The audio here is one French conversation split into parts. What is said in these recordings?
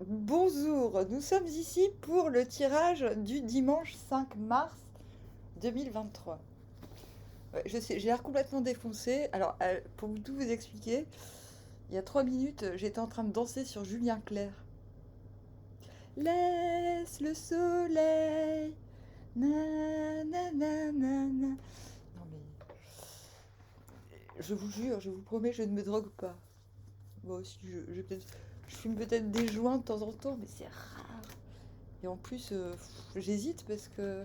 Bonjour, nous sommes ici pour le tirage du dimanche 5 mars 2023. Ouais, je sais, j'ai l'air complètement défoncé. Alors, pour tout vous expliquer, il y a 3 minutes, j'étais en train de danser sur Julien Clerc. Laisse le soleil. Na, na, na, na, na. Non mais, je vous jure, je vous promets, je ne me drogue pas. Moi aussi, je fume peut-être des joints de temps en temps, mais c'est rare. Et en plus, j'hésite parce que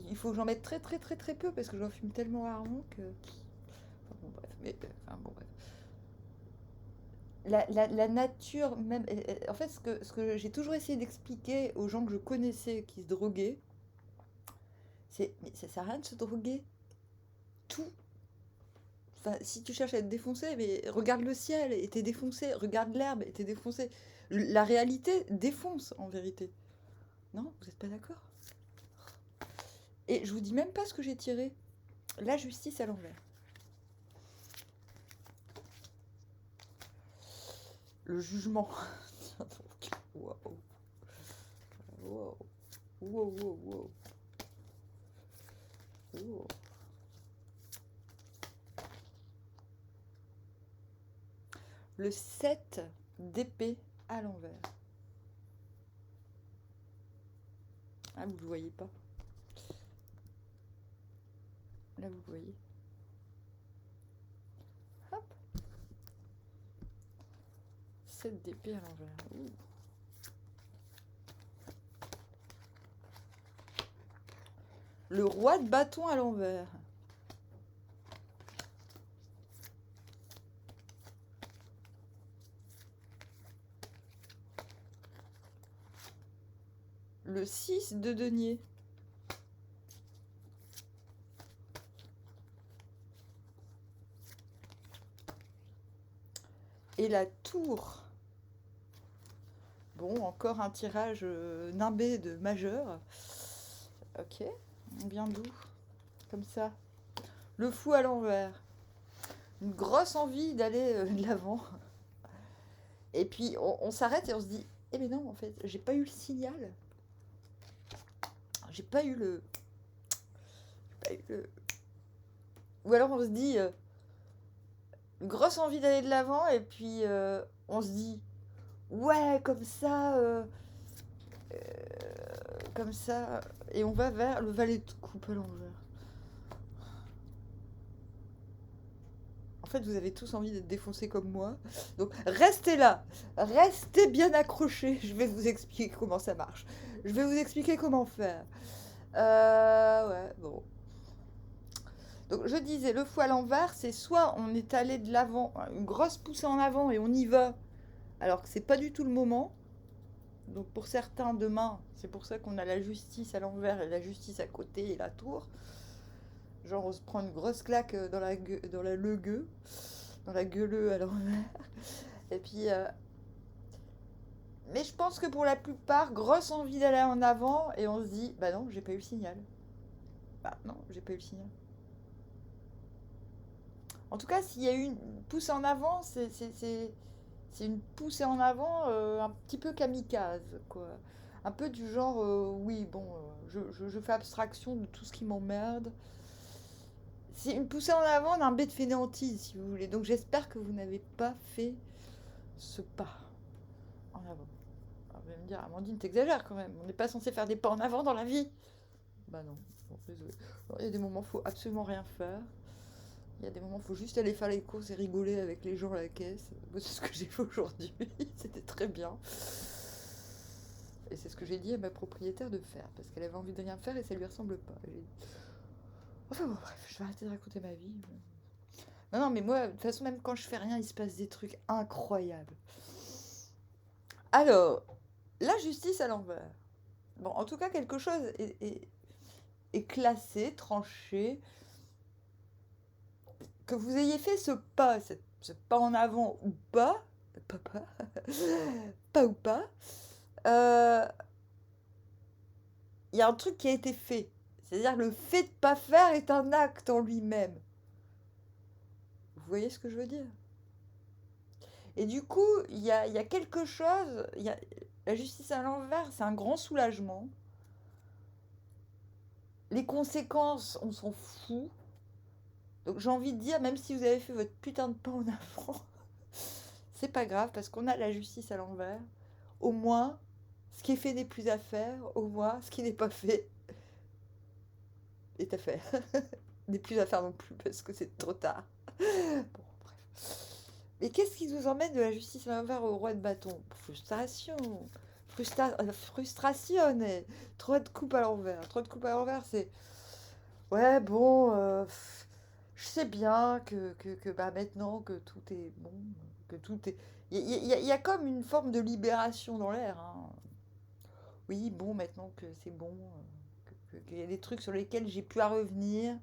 il faut que j'en mette très très très très peu parce que j'en fume tellement rarement que. Enfin, bon, bref. Enfin, bon, bref. La nature, même. En fait, ce que j'ai toujours essayé d'expliquer aux gens que je connaissais qui se droguaient, c'est. Mais ça sert à rien de se droguer. Tout. Enfin, si tu cherches à être défoncé, mais regarde le ciel et t'es défoncé. Regarde l'herbe et t'es défoncé. La réalité défonce en vérité. Non, vous n'êtes pas d'accord? Et je vous dis même pas ce que j'ai tiré. La justice à l'envers. Le jugement. Waouh. Waouh. Wow, wow, wow. Wow. Le 7 d'épée à l'envers. Ah, vous le voyez pas. Là, vous le voyez. Hop. 7 d'épée à l'envers. Ouh. Le roi de bâton à l'envers. Le 6 de denier. Et la tour. Bon, encore un tirage nimbé de majeur. Ok, bien doux. Comme ça. Le fou à l'envers. Une grosse envie d'aller de l'avant. Et puis on s'arrête et on se dit, eh mais non, en fait, j'ai pas eu le signal. J'ai pas eu le. Pas eu le... Ou alors on se dit, une grosse envie d'aller de l'avant, et puis on se dit, ouais, euh, comme ça, et on va vers le valet de coupe à l'envers. En fait, vous avez tous envie d'être défoncés comme moi. Donc, restez là. Restez bien accrochés. Je vais vous expliquer comment ça marche. Je vais vous expliquer comment faire. Ouais, bon. Donc, je disais, le fou à l'envers, c'est soit on est allé de l'avant, une grosse poussée en avant et on y va, alors que c'est pas du tout le moment. Donc, pour certains, demain, c'est pour ça qu'on a la justice à l'envers et la justice à côté et la tour. Genre, on se prend une grosse claque dans la le-gueux, dans la gueuleux à l'envers. Et puis, mais je pense que pour la plupart, grosse envie d'aller en avant et on se dit, bah non, j'ai pas eu le signal. Bah non, j'ai pas eu le signal. En tout cas, s'il y a eu une poussée en avant, c'est une poussée en avant un petit peu kamikaze, quoi. Un peu du genre, oui, bon, je fais abstraction de tout ce qui m'emmerde. C'est une poussée en avant d'un bête de fainéantise, si vous voulez. Donc j'espère que vous n'avez pas fait ce pas en avant. Alors, vous allez me dire, Amandine, t'exagères quand même. On n'est pas censé faire des pas en avant dans la vie. Bah non, bon, désolé. Il y a des moments où il faut absolument rien faire. Il y a des moments où il faut juste aller faire les courses et rigoler avec les gens à la caisse. Moi, c'est ce que j'ai fait aujourd'hui. C'était très bien. Et c'est ce que j'ai dit à ma propriétaire de faire. Parce qu'elle avait envie de rien faire et ça lui ressemble pas. Enfin bon, bref, je vais arrêter de raconter ma vie. Non, non, mais moi, de toute façon, même quand je fais rien, il se passe des trucs incroyables. Alors, la justice à l'envers. Bon, en tout cas, quelque chose est classé, tranché. Que vous ayez fait ce pas, ce pas en avant ou pas, pas, pas ou pas, euh, il y a un truc qui a été fait. C'est-à-dire le fait de pas faire est un acte en lui-même. Vous voyez ce que je veux dire? Et du coup, il y a quelque chose. La justice à l'envers, c'est un grand soulagement. Les conséquences, on s'en fout. Donc j'ai envie de dire, même si vous avez fait votre putain de pas en avant, c'est pas grave parce qu'on a la justice à l'envers. Au moins, ce qui est fait n'est plus à faire. Au moins, ce qui n'est pas fait est à faire. N'est plus à faire non plus parce que c'est trop tard. Bon, bref. Mais qu'est-ce qui nous emmène de la justice à l'envers au roi de bâton? Frustration. Frustration. Trop de coupe à l'envers. Trop de coupe à l'envers, c'est... Ouais, bon, je sais bien que bah, maintenant que tout est bon, que tout est... Il y a comme une forme de libération dans l'air, hein. Oui, bon, maintenant que c'est bon, qu'il y a des trucs sur lesquels j'ai plus à revenir,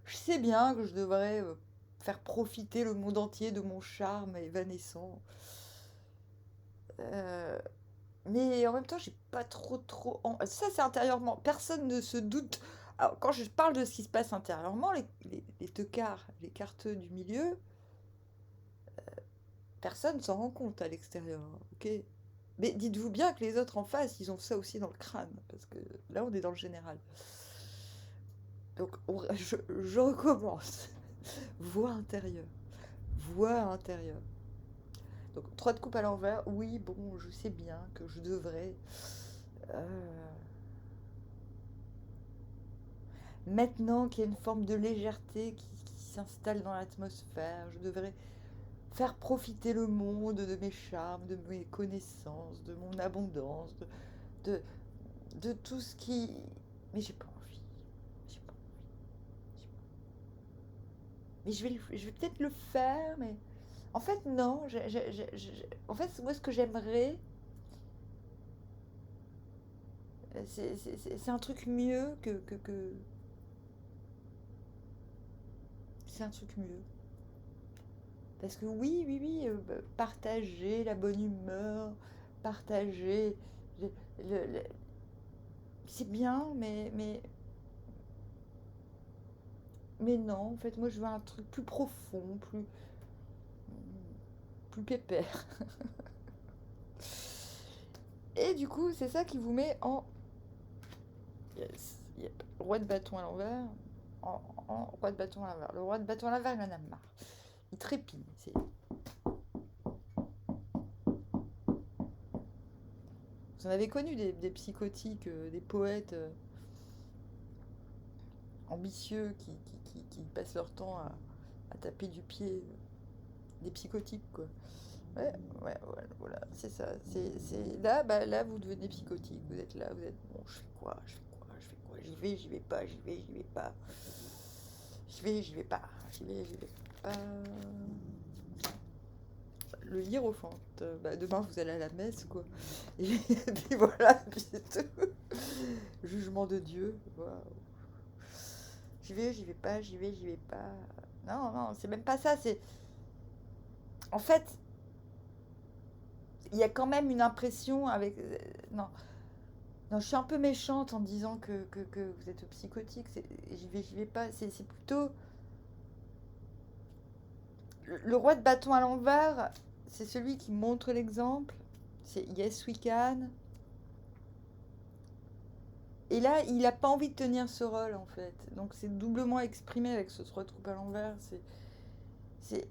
je sais bien que je devrais faire profiter le monde entier de mon charme évanescent. Euh, mais en même temps, j'ai pas Ça, c'est intérieurement. Personne ne se doute. Alors, quand je parle de ce qui se passe intérieurement, les teucards, les carteux du milieu, personne s'en rend compte à l'extérieur, ok? Mais dites-vous bien que les autres en face, ils ont ça aussi dans le crâne, parce que là, on est dans le général. Donc, je recommence. Voix intérieure. Voix intérieure. Donc, 3 de coupe à l'envers. Oui, bon, je sais bien que je devrais... euh, maintenant qu'il y a une forme de légèreté qui s'installe dans l'atmosphère, je devrais faire profiter le monde de mes charmes, de mes connaissances, de mon abondance, de, de tout ce qui... Mais j'ai pas envie. J'ai pas envie. Mais je vais peut-être le faire, mais... En fait, non. En fait, moi, ce que j'aimerais, c'est un truc mieux que... C'est un truc mieux. Parce que oui, oui, oui, partager la bonne humeur, partager... le- le- c'est bien, mais non, en fait, moi, je veux un truc plus profond, plus pépère. Et du coup, c'est ça qui vous met en... Yes, yep. Roi de bâton à l'envers. En roi de bâton à l'envers. Le roi de bâton à l'envers, il en a marre. Il trépigne. Vous en avez connu des psychotiques, des poètes ambitieux qui passent leur temps à taper du pied. Des psychotiques, quoi. Ouais, ouais, ouais, voilà, c'est ça. Là, bah, là, vous devenez psychotique. Vous êtes là, vous êtes... Bon, je fais quoi? Je fais quoi? Je fais quoi? J'y vais pas, j'y vais, j'y vais pas. J'y vais pas. J'y vais pas. Le hiérophante. Bah, demain, vous allez à la messe, quoi. Et puis voilà, puis c'est tout. Jugement de Dieu. Waouh. J'y vais pas, j'y vais pas. Non, non, c'est même pas ça. C'est... En fait, il y a quand même une impression avec... non, non, je suis un peu méchante en disant que vous êtes psychotique. J'y vais pas. C'est plutôt... Le roi de bâton à l'envers, c'est celui qui montre l'exemple. C'est Yes We Can. Et là, il n'a pas envie de tenir ce rôle, en fait. Donc c'est doublement exprimé avec ce 3 de coupe à l'envers. C'est,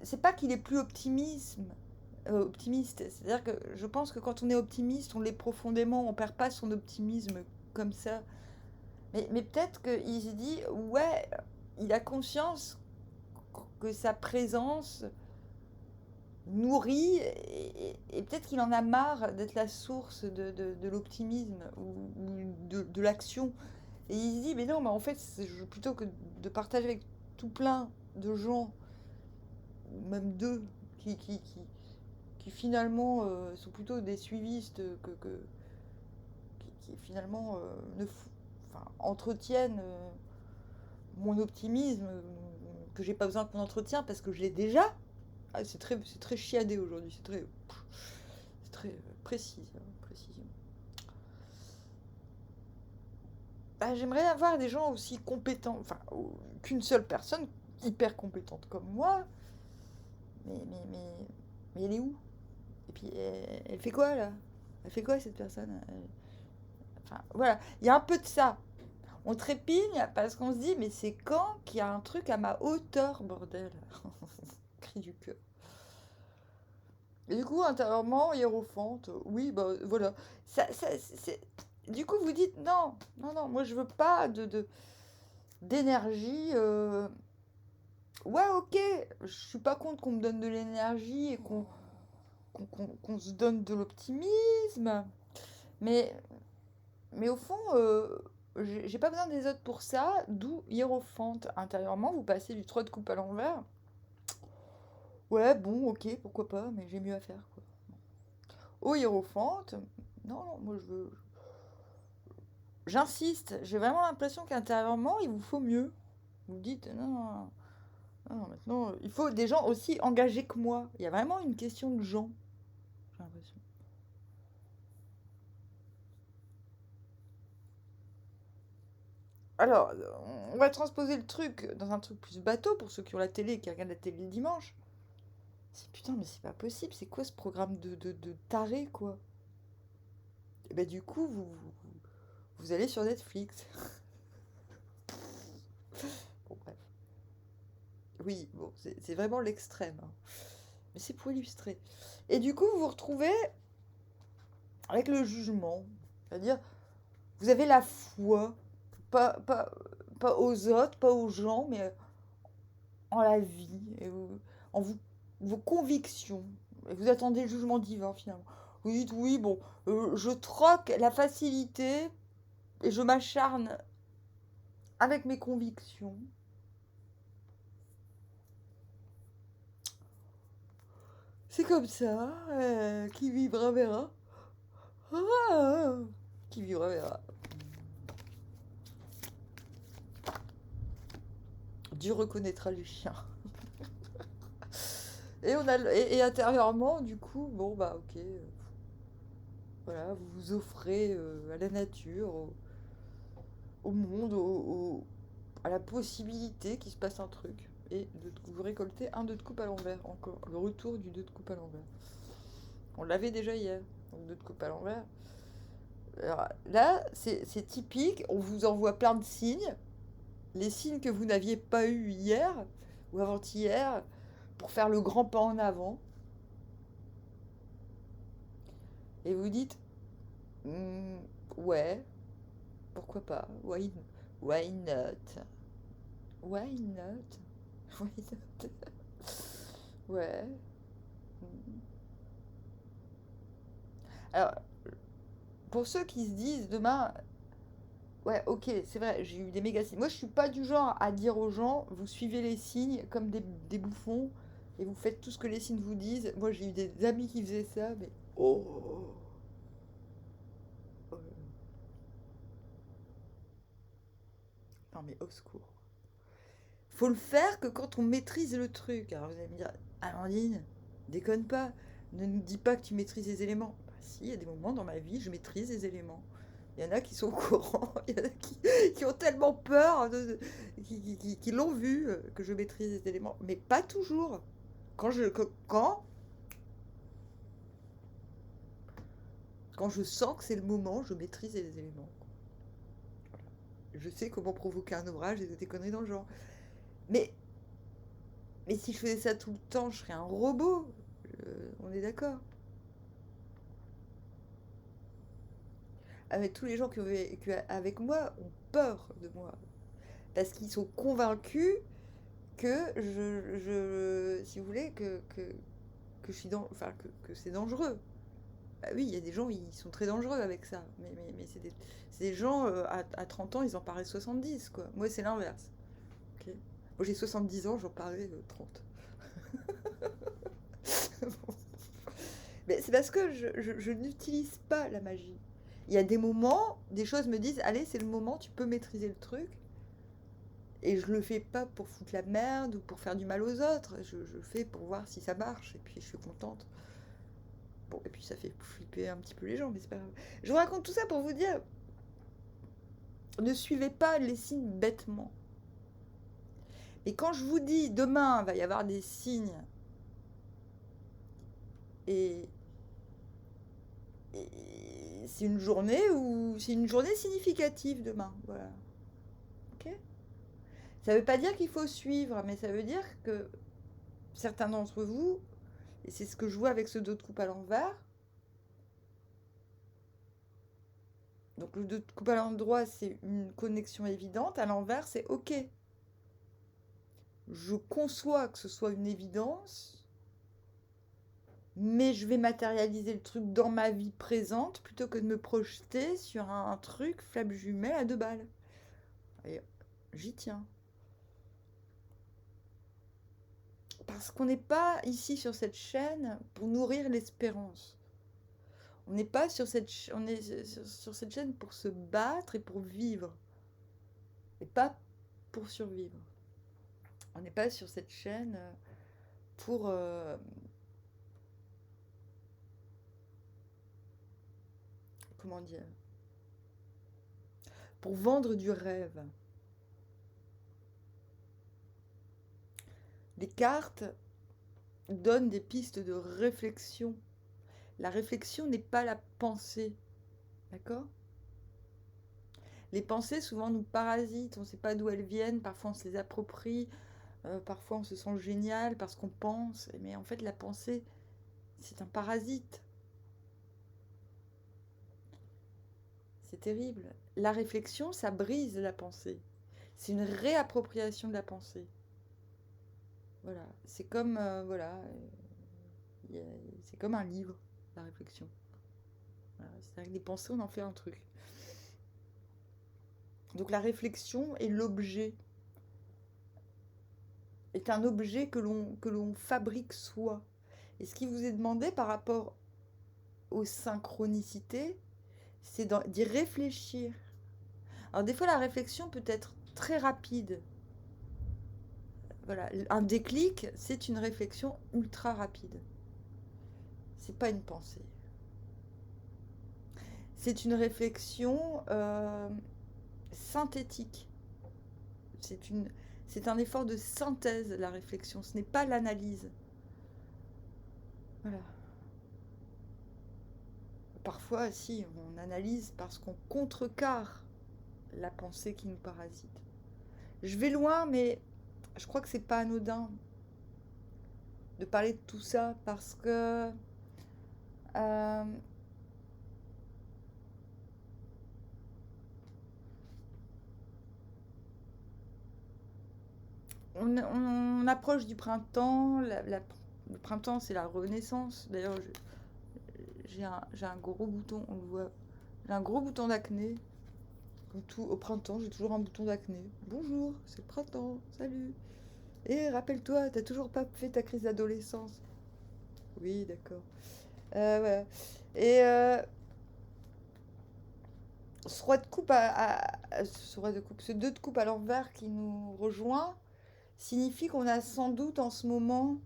c'est pas qu'il est plus optimiste. C'est-à-dire que je pense que quand on est optimiste, on l'est profondément. On perd pas son optimisme comme ça. Mais peut-être qu'il se dit, ouais, il a conscience que sa présence nourrit et peut-être qu'il en a marre d'être la source de l'optimisme ou de l'action. Et il se dit, mais non, mais en fait, plutôt que de partager avec tout plein de gens, ou même deux, qui finalement sont plutôt des suivistes qui finalement enfin, entretiennent mon optimisme que j'ai pas besoin qu'on entretient parce que je l'ai déjà. Ah, c'est très chiadé aujourd'hui, c'est très précis, hein, précision. Bah, j'aimerais avoir des gens aussi compétents, enfin, qu'une seule personne hyper compétente comme moi, mais elle est où? Et puis, elle fait quoi, là? Elle fait quoi, cette personne? Enfin, voilà. Il y a un peu de ça. On trépigne parce qu'on se dit, mais c'est quand qu'il y a un truc à ma hauteur, bordel? Cri du cœur. Et du coup, intérieurement, hiérophante, oui, bah voilà. Du coup, vous dites, non, non, non, moi je veux pas d'énergie. Ouais, ok, je suis pas contre qu'on me donne de l'énergie et qu'on se donne de l'optimisme, mais, mais au fond, j'ai pas besoin des autres pour ça, d'où hiérophante. Intérieurement, vous passez du 3 de coupe à l'envers. Ouais, bon, ok, pourquoi pas, mais j'ai mieux à faire, quoi. Au hiérophante, non, non, moi je veux. J'insiste, j'ai vraiment l'impression qu'intérieurement, il vous faut mieux. Vous me dites, non, non, non, non, maintenant, il faut des gens aussi engagés que moi. Il y a vraiment une question de gens, j'ai l'impression. Alors, on va transposer le truc dans un truc plus bateau pour ceux qui ont la télé et qui regardent la télé le dimanche. C'est putain, mais c'est pas possible, c'est quoi ce programme de taré, quoi? Et ben du coup, vous allez sur Netflix. Bon, bref. Oui, bon, c'est vraiment l'extrême, hein. Mais c'est pour illustrer. Et du coup, vous vous retrouvez avec le jugement. C'est-à-dire, vous avez la foi, pas, pas, pas aux autres, pas aux gens, mais en la vie, en vos convictions. Et vous attendez le jugement divin, finalement. Vous dites, oui, bon, je troque la facilité et je m'acharne avec mes convictions. C'est comme ça, qui vivra verra. Ah, qui vivra verra. Dieu reconnaîtra les chiens. Et intérieurement, du coup, bon, bah, ok. Voilà, vous vous offrez à la nature, au monde, à la possibilité qu'il se passe un truc. Et vous récoltez un 2 de coupe à l'envers, encore. Le retour du 2 de coupe à l'envers. On l'avait déjà hier, donc 2 de coupe à l'envers. Alors, là, c'est typique, on vous envoie plein de signes. Les signes que vous n'aviez pas eu hier ou avant-hier pour faire le grand pas en avant. Et vous dites, hmm, ouais, pourquoi pas? Why not? Why not? Why not? Ouais. Alors, pour ceux qui se disent demain, ouais, ok, c'est vrai, j'ai eu des méga signes. Moi, je suis pas du genre à dire aux gens, vous suivez les signes comme des bouffons et vous faites tout ce que les signes vous disent. Moi, j'ai eu des amis qui faisaient ça, mais oh, oh, non mais au secours. Faut le faire que quand on maîtrise le truc. Alors vous allez me dire, Amandine, déconne pas, ne nous dis pas que tu maîtrises les éléments. Bah, si, il y a des moments dans ma vie, je maîtrise les éléments. Il y en a qui sont au courant, il y en a qui ont tellement peur, qui l'ont vu, que je maîtrise les éléments. Mais pas toujours. Quand, quand je sens que c'est le moment, je maîtrise les éléments. Je sais comment provoquer un orage et des conneries dans le genre. Mais Mais si je faisais ça tout le temps, je serais un robot. On est d'accord. Avec tous les gens qui ont vécu avec moi ont peur de moi. Parce qu'ils sont convaincus que si vous voulez, que je suis enfin, que c'est dangereux. Bah oui, il y a des gens, ils sont très dangereux avec ça. Mais c'est des gens, à 30 ans, ils en paraissent 70, quoi. Moi, c'est l'inverse. Ok. Moi, j'ai 70 ans, j'en parais 30. Bon. Mais c'est parce que je n'utilise pas la magie. Il y a des moments, des choses me disent, allez, c'est le moment, tu peux maîtriser le truc. Et je le fais pas pour foutre la merde ou pour faire du mal aux autres. Je fais pour voir si ça marche. Et puis je suis contente. Bon, et puis ça fait flipper un petit peu les gens, mais c'est pas grave. Je vous raconte tout ça pour vous dire, ne suivez pas les signes bêtement. Et quand je vous dis, demain, va y avoir des signes, et Et c'est une journée où c'est une journée significative demain. Voilà. Ok. Ça ne veut pas dire qu'il faut suivre, mais ça veut dire que certains d'entre vous, et c'est ce que je vois avec ce dos de coupe à l'envers, donc le dos de coupe à l'endroit, c'est une connexion évidente, à l'envers, c'est ok. Je conçois que ce soit une évidence, mais je vais matérialiser le truc dans ma vie présente plutôt que de me projeter sur un truc flamme jumelle à 2 balles. Et j'y tiens. Parce qu'on n'est pas ici sur cette chaîne pour nourrir l'espérance. On n'est pas sur cette, on est sur cette chaîne pour se battre et pour vivre. Et pas pour survivre. On n'est pas sur cette chaîne pour... comment dire, pour vendre du rêve. Les cartes donnent des pistes de réflexion. La réflexion n'est pas la pensée. D'accord? Les pensées, souvent, nous parasitent. On ne sait pas d'où elles viennent. Parfois, on se les approprie. Parfois, on se sent génial parce qu'on pense. Mais en fait, la pensée, c'est un parasite. C'est terrible. La réflexion, ça brise la pensée. C'est une réappropriation de la pensée. Voilà. C'est comme, voilà, c'est comme un livre, la réflexion. Voilà. C'est-à-dire que les pensées, on en fait un truc. Donc la réflexion est l'objet, est un objet que l'on fabrique soi. Et ce qui vous est demandé par rapport aux synchronicités, c'est d'y réfléchir. Alors des fois, la réflexion peut être très rapide. Voilà, un déclic, c'est une réflexion ultra rapide. C'est pas une pensée. C'est une réflexion synthétique. C'est un effort de synthèse, la réflexion. Ce n'est pas l'analyse. Voilà. Parfois, si, on analyse parce qu'on contrecarre la pensée qui nous parasite. Je vais loin, mais je crois que c'est pas anodin de parler de tout ça parce que euh, on approche du printemps. Le printemps, c'est la renaissance. D'ailleurs, j'ai un gros bouton, on le voit. J'ai un gros bouton d'acné. Comme tout, au printemps, j'ai toujours un bouton d'acné. Bonjour, c'est le printemps, salut. Et rappelle-toi, t'as toujours pas fait ta crise d'adolescence. Oui, d'accord. Ouais. Et ce roi de coupe, ce 2 de coupe à l'envers qui nous rejoint, signifie qu'on a sans doute en ce moment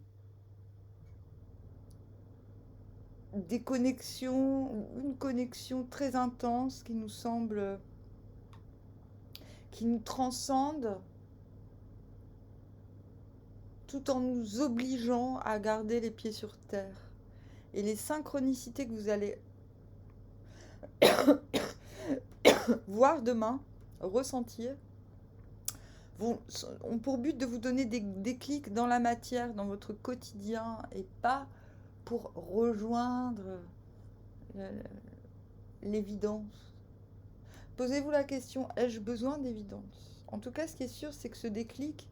des connexions, une connexion très intense qui nous semble, qui nous transcende, tout en nous obligeant à garder les pieds sur terre. Et les synchronicités que vous allez voir demain, ressentir, ont pour but de vous donner des déclics dans la matière, dans votre quotidien, et pas pour rejoindre l'évidence. Posez-vous la question, ai-je besoin d'évidence? En tout cas, ce qui est sûr, c'est que ce déclic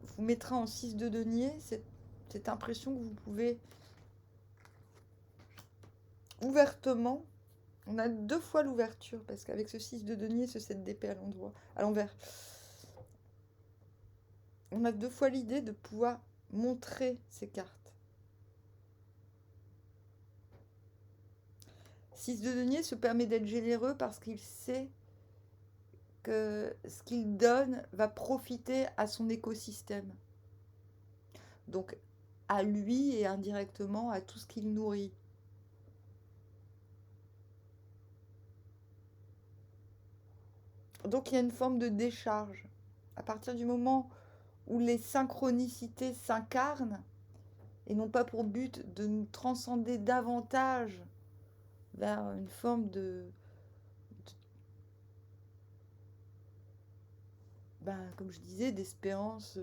vous mettra en 6 de denier cette impression que vous pouvez ouvertement. On a 2 fois l'ouverture, parce qu'avec ce 6 de denier, ce 7 d'épée à l'envers, on a 2 fois l'idée de pouvoir montrer ces cartes. 6 de denier se permet d'être généreux parce qu'il sait que ce qu'il donne va profiter à son écosystème. Donc à lui et indirectement à tout ce qu'il nourrit. Donc il y a une forme de décharge. À partir du moment où les synchronicités s'incarnent, et n'ont pas pour but de nous transcender davantage vers une forme comme je disais, d'espérance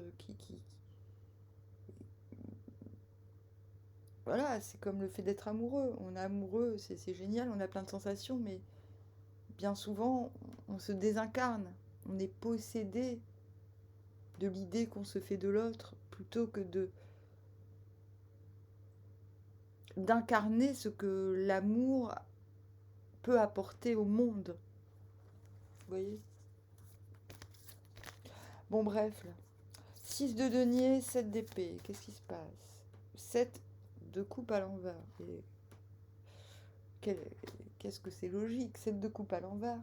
Voilà, c'est comme le fait d'être amoureux. On est amoureux, c'est génial, on a plein de sensations, mais bien souvent, on se désincarne. On est possédé de l'idée qu'on se fait de l'autre, plutôt que d'incarner ce que l'amour peut apporter au monde. Vous voyez? Bon, bref, là. 6 de denier, 7 d'épée. Qu'est-ce qui se passe? 7 de coupe à l'envers. Qu'est-ce que c'est logique, 7 de coupe à l'envers.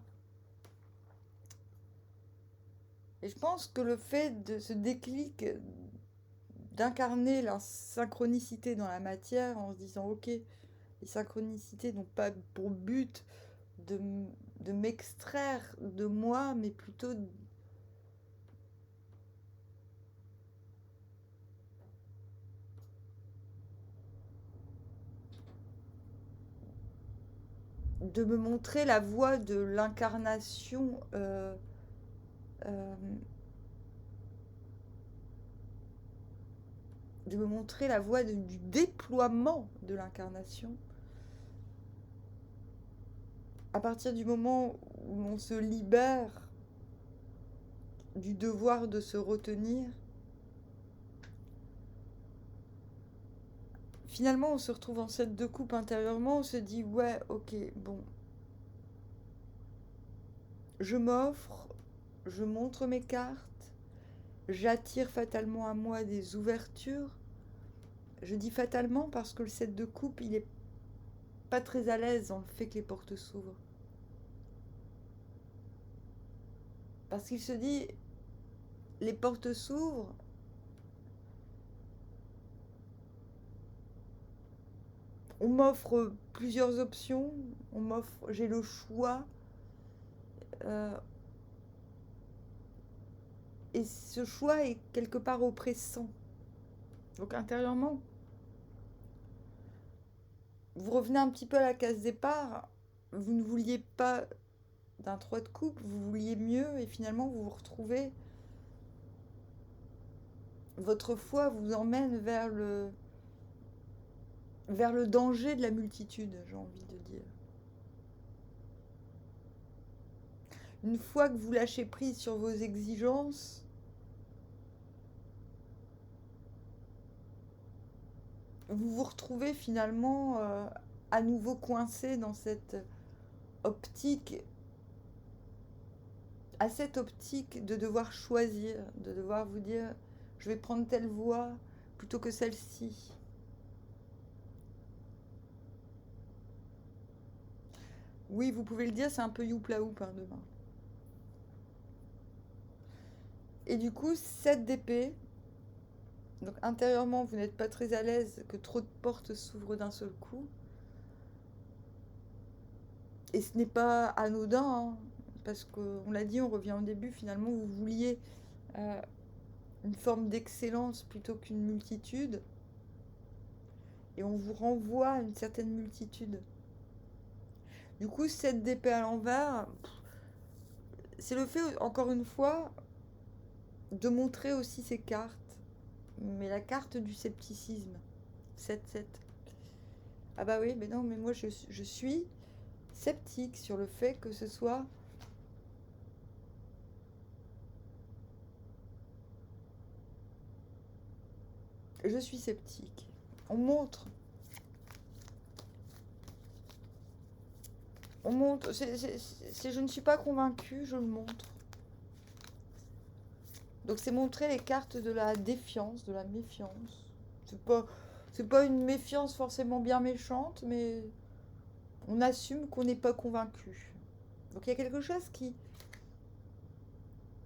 Et je pense que le fait de ce déclic, d'incarner la synchronicité dans la matière en se disant ok, les synchronicités n'ont pas pour but de, de m'extraire de moi, mais plutôt de me montrer la voie de l'incarnation euh, de me montrer la voie du déploiement de l'incarnation à partir du moment où on se libère du devoir de se retenir. Finalement, on se retrouve en 7 de coupe intérieurement, on se dit ouais, ok, bon, je m'offre, je montre mes cartes, j'attire fatalement à moi des ouvertures. Je dis fatalement parce que le 7 de coupe, il est pas très à l'aise dans le fait que les portes s'ouvrent. Parce qu'il se dit, les portes s'ouvrent, on m'offre plusieurs options, j'ai le choix. Et ce choix est quelque part oppressant. Donc intérieurement, vous revenez un petit peu à la case départ, vous ne vouliez pas d'un 3 de coupe, vous vouliez mieux et finalement vous vous retrouvez. Votre foi vous emmène vers le danger de la multitude, j'ai envie de dire. Une fois que vous lâchez prise sur vos exigences, vous vous retrouvez finalement à nouveau coincé dans cette optique, à cette optique de devoir choisir, de devoir vous dire je vais prendre telle voie plutôt que celle-ci. Oui, vous pouvez le dire, c'est un peu youpla oup demain. Et du coup, 7 d'épée. Donc intérieurement, vous n'êtes pas très à l'aise que trop de portes s'ouvrent d'un seul coup. Et ce n'est pas anodin, hein, parce qu'on l'a dit, on revient au début, finalement, vous vouliez une forme d'excellence plutôt qu'une multitude. Et on vous renvoie à une certaine multitude. Du coup, 7 d'épée à l'envers, c'est le fait, encore une fois, de montrer aussi ses cartes. Mais la carte du scepticisme. 7-7. Ah bah oui, mais non, mais moi je suis sceptique sur le fait que ce soit... Je suis sceptique. On montre. On montre. Je ne suis pas convaincue, je le montre. Donc c'est montrer les cartes de la défiance, de la méfiance. C'est pas une méfiance forcément bien méchante, mais on assume qu'on n'est pas convaincu. Donc il y a quelque chose qui...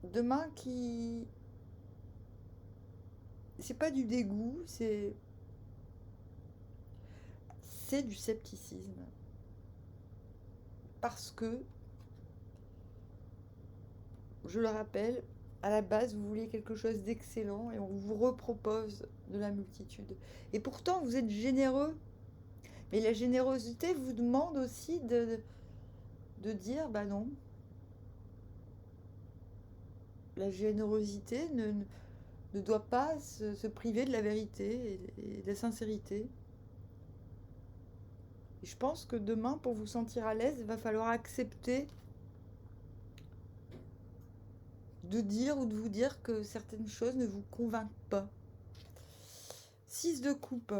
Demain qui... C'est pas du dégoût, c'est du scepticisme. Parce que, je le rappelle, À la base, vous vouliez quelque chose d'excellent et on vous repropose de la multitude. Et pourtant, vous êtes généreux. Mais la générosité vous demande aussi de dire, bah non, la générosité ne doit pas se priver de la vérité et de la sincérité. Et je pense que demain, pour vous sentir à l'aise, il va falloir accepter de dire ou de vous dire que certaines choses ne vous convainquent pas. 6 de coupe.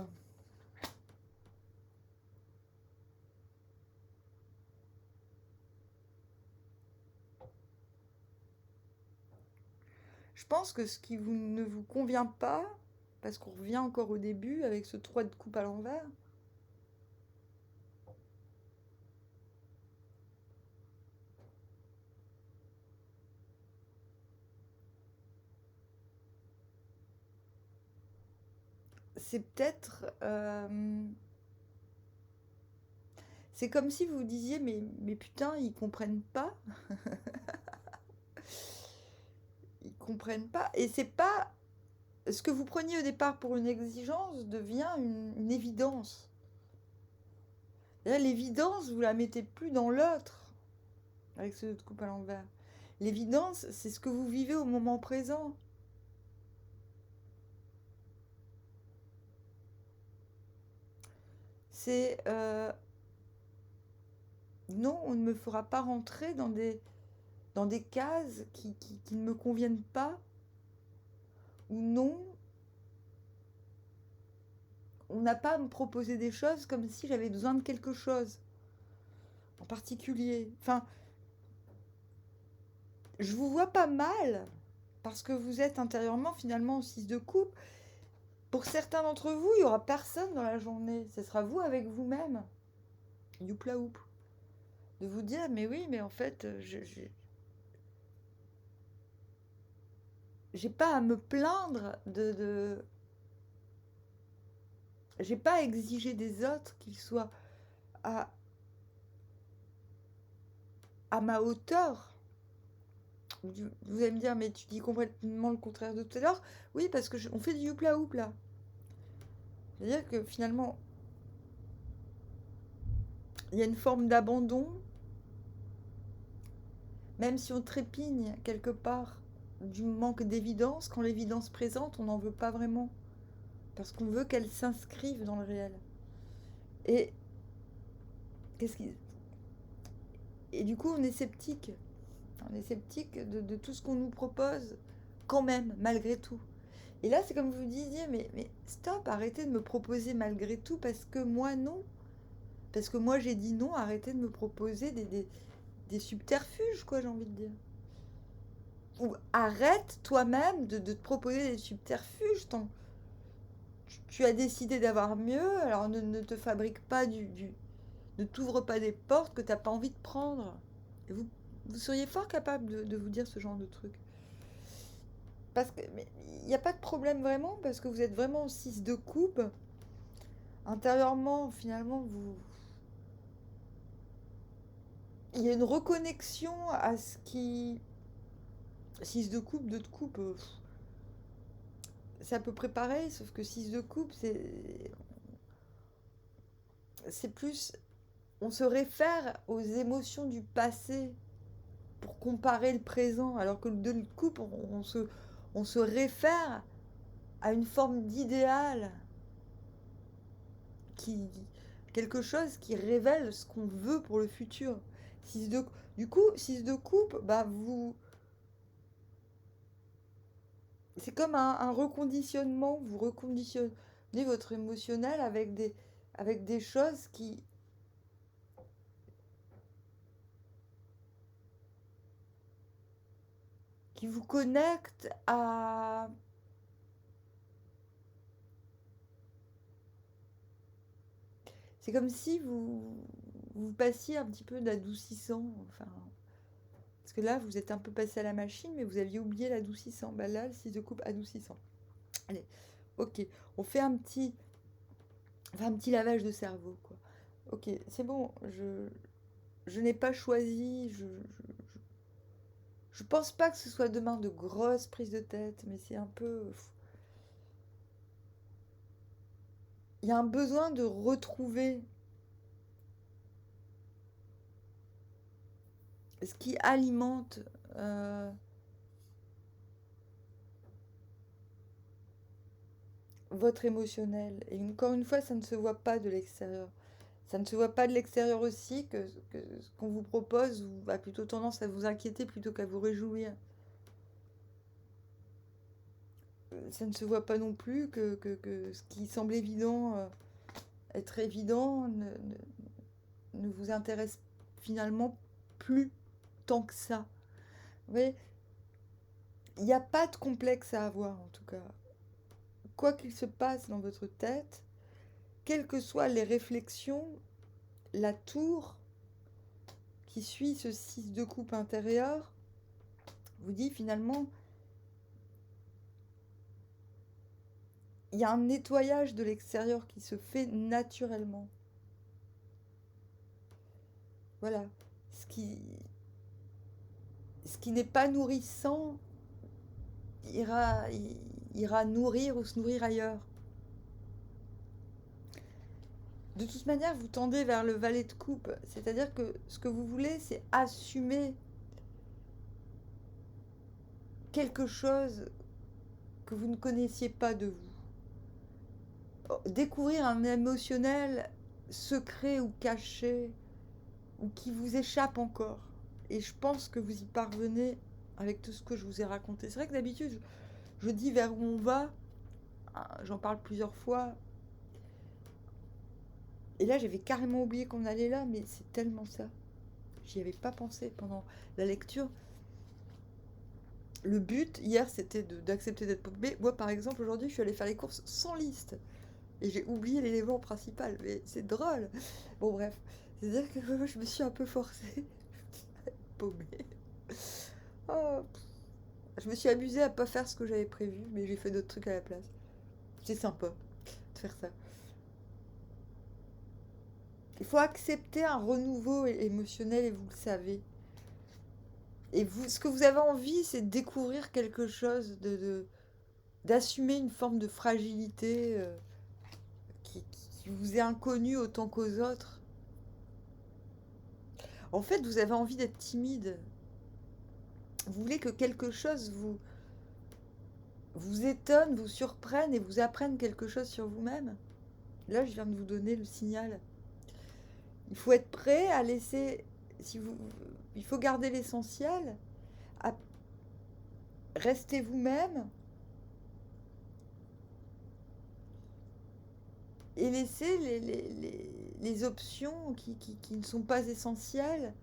Je pense que ce qui ne vous convient pas, parce qu'on revient encore au début avec ce 3 de coupe à l'envers, c'est peut-être... c'est comme si vous disiez, mais putain, ils comprennent pas. Ils comprennent pas. Et c'est pas... Ce que vous preniez au départ pour une exigence devient une évidence. Là, l'évidence, vous la mettez plus dans l'autre, avec ce de coupe à l'envers. L'évidence, c'est ce que vous vivez au moment présent. C'est non, on ne me fera pas rentrer dans des cases qui ne me conviennent pas. Ou non, on n'a pas à me proposer des choses comme si j'avais besoin de quelque chose en particulier. Enfin, je vous vois pas mal parce que vous êtes intérieurement finalement au 6 de coupe. Pour certains d'entre vous, il n'y aura personne dans la journée. Ce sera vous avec vous-même. Youpla oup. De vous dire, mais oui, mais en fait, j'ai pas à me plaindre j'ai pas à exiger des autres qu'ils soient à, à ma hauteur. Vous allez me dire, mais tu dis complètement le contraire de tout à l'heure. Oui, parce que on fait du youpla oup là. C'est-à-dire que finalement, il y a une forme d'abandon, même si on trépigne quelque part du manque d'évidence. Quand l'évidence présente, on n'en veut pas vraiment. Parce qu'on veut qu'elle s'inscrive dans le réel. Et qu'est-ce qui... Et du coup, on est sceptique. On est sceptique de tout ce qu'on nous propose, quand même, malgré tout. Et là, c'est comme vous disiez, mais stop, arrêtez de me proposer malgré tout, parce que moi, non. Parce que moi, j'ai dit non, arrêtez de me proposer des subterfuges, quoi, j'ai envie de dire. Ou arrête toi-même de te proposer des subterfuges. Tu as décidé d'avoir mieux, alors ne te fabrique pas ne t'ouvre pas des portes que tu n'as pas envie de prendre. Et vous seriez fort capable de vous dire ce genre de truc. Parce que il n'y a pas de problème vraiment, parce que vous êtes vraiment 6 de coupe. Intérieurement, finalement, il y a une reconnexion à ce qui... 6 de coupe, 2 de coupe, c'est à peu près pareil, sauf que 6 de coupe, c'est plus... On se réfère aux émotions du passé pour comparer le présent, alors que le 2 de coupe, on se réfère à une forme d'idéal, qui, quelque chose qui révèle ce qu'on veut pour le futur. 6 de, du coup, 6 de coupe, bah c'est comme un reconditionnement. Vous reconditionnez votre émotionnel avec des choses qui vous connectent à... C'est comme si vous passiez un petit peu d'adoucissant. Enfin, parce que là, vous êtes un peu passé à la machine, mais vous aviez oublié l'adoucissant. Bah là, le 6 de coupe adoucissant. Allez, ok. On fait un petit lavage de cerveau, quoi. Ok, c'est bon. Je n'ai pas choisi. Je pense pas que ce soit demain de grosses prises de tête, mais c'est un peu... Il y a un besoin de retrouver ce qui alimente votre émotionnel. Et encore une fois, ça ne se voit pas de l'extérieur. Ça ne se voit pas de l'extérieur aussi que ce qu'on vous propose a plutôt tendance à vous inquiéter plutôt qu'à vous réjouir. Ça ne se voit pas non plus que ce qui semble évident, être évident, ne vous intéresse finalement plus tant que ça. Vous voyez, il n'y a pas de complexe à avoir en tout cas. Quoi qu'il se passe dans votre tête, quelles que soient les réflexions, la tour qui suit ce 6 de coupe intérieur vous dit finalement, il y a un nettoyage de l'extérieur qui se fait naturellement. Voilà. Ce qui n'est pas nourrissant ira nourrir ou se nourrir ailleurs. De toute manière, vous tendez vers le valet de coupe. C'est-à-dire que ce que vous voulez, c'est assumer quelque chose que vous ne connaissiez pas de vous. Découvrir un émotionnel secret ou caché, ou qui vous échappe encore. Et je pense que vous y parvenez avec tout ce que je vous ai raconté. C'est vrai que d'habitude, je dis vers où on va, j'en parle plusieurs fois. Et là, j'avais carrément oublié qu'on allait là, mais c'est tellement ça. J'y avais pas pensé pendant la lecture. Le but, hier, c'était d'accepter d'être paumé. Moi, par exemple, aujourd'hui, je suis allée faire les courses sans liste. Et j'ai oublié l'élément principal. Mais c'est drôle. Bon, bref. C'est-à-dire que je me suis un peu forcée à être paumée. Oh, je me suis amusée à pas faire ce que j'avais prévu, mais j'ai fait d'autres trucs à la place. C'est sympa de faire ça. Il faut accepter un renouveau émotionnel et vous le savez. Et vous, ce que vous avez envie, c'est de découvrir quelque chose, d'assumer une forme de fragilité qui vous est inconnue autant qu'aux autres. En fait, vous avez envie d'être timide. Vous voulez que quelque chose vous étonne, vous surprenne et vous apprenne quelque chose sur vous-même. Là, je viens de vous donner le signal. Il faut être prêt à laisser... il faut garder l'essentiel, à rester vous-même et laisser les options qui ne sont pas essentielles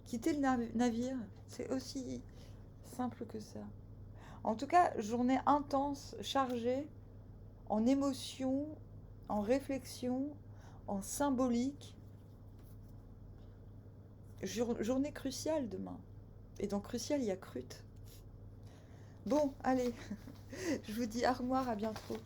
quitter le navire. C'est aussi simple que ça. En tout cas, journée intense, chargée en émotions, en réflexion, en symbolique. Journée cruciale demain. Et dans crucial, il y a crute. Bon, allez, je vous dis au revoir, à bientôt.